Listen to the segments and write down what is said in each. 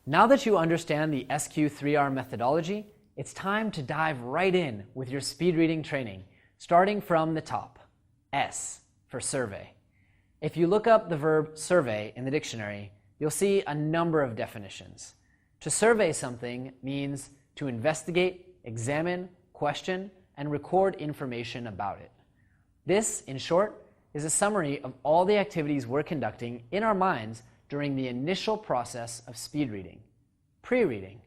Now that you understand the SQ3R methodology, it's time to dive right in with your speed reading training, starting from the top. S for survey. If you look up the verb survey in the dictionary, you'll see a number of definitions. To survey something means to investigate, examine, question, and record information about it. This, in short, is a summary of all the activities we're conducting in our minds during the initial process of speed reading, pre-reading.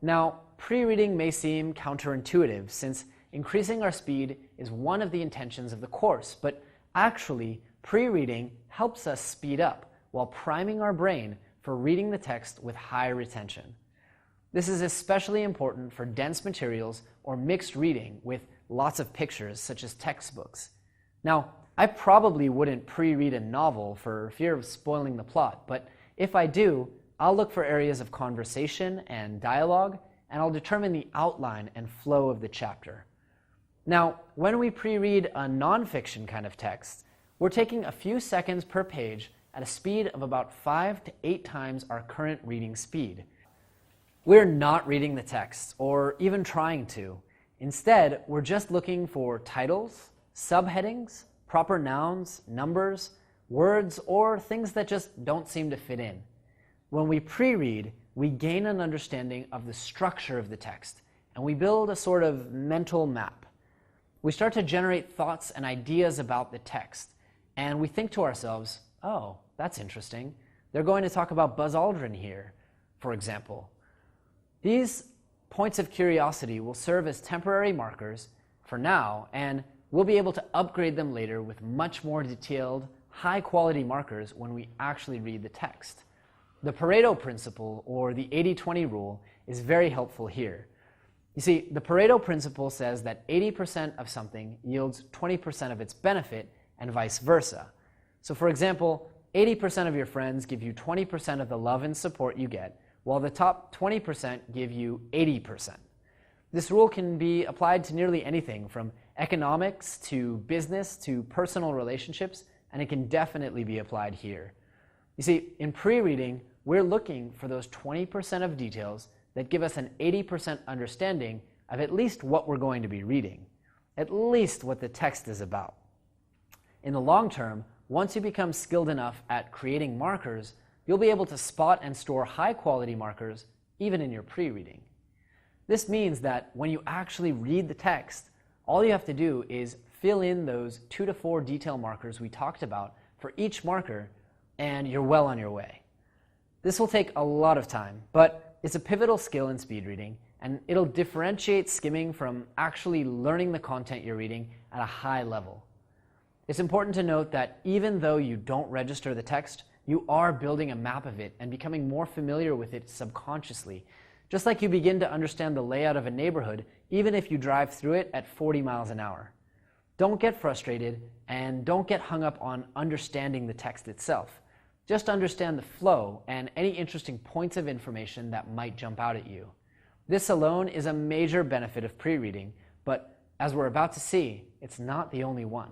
Now, pre-reading may seem counterintuitive since increasing our speed is one of the intentions of the course, but actually, pre-reading helps us speed up while priming our brain for reading the text with high retention. This is especially important for dense materials or mixed reading with lots of pictures, such as textbooks. Now, I probably wouldn't pre-read a novel for fear of spoiling the plot, but if I do, I'll look for areas of conversation and dialogue, and I'll determine the outline and flow of the chapter. Now, when we pre-read a nonfiction kind of text, we're taking a few seconds per page at a speed of about 5 to 8 times our current reading speed. We're not reading the text, or even trying to. Instead, we're just looking for titles, subheadings, proper nouns, numbers, words, or things that just don't seem to fit in. When we pre-read, we gain an understanding of the structure of the text, and we build a sort of mental map. We start to generate thoughts and ideas about the text, and we think to ourselves, oh, that's interesting. They're going to talk about Buzz Aldrin here, for example. These points of curiosity will serve as temporary markers for now, and we'll be able to upgrade them later with much more detailed, high-quality markers when we actually read the text. The Pareto principle, or the 80-20 rule, is very helpful here. You see, the Pareto principle says that 80% of something yields 20% of its benefit, and vice versa. So for example, 80% of your friends give you 20% of the love and support you get, while the top 20% give you 80%. This rule can be applied to nearly anything from economics to business to personal relationships, and it can definitely be applied here. You see, in pre-reading, we're looking for those 20% of details that give us an 80% understanding of at least what we're going to be reading, at least what the text is about. In the long term, once you become skilled enough at creating markers, you'll be able to spot and store high-quality markers even in your pre-reading. This means that when you actually read the text, all you have to do is fill in those 2 to 4 detail markers we talked about for each marker, and you're well on your way. This will take a lot of time, but it's a pivotal skill in speed reading, and it'll differentiate skimming from actually learning the content you're reading at a high level. It's important to note that even though you don't register the text, you are building a map of it and becoming more familiar with it subconsciously, just like you begin to understand the layout of a neighborhood even if you drive through it at 40 miles an hour. Don't get frustrated and don't get hung up on understanding the text itself. Just understand the flow and any interesting points of information that might jump out at you. This alone is a major benefit of pre-reading, but as we're about to see, it's not the only one.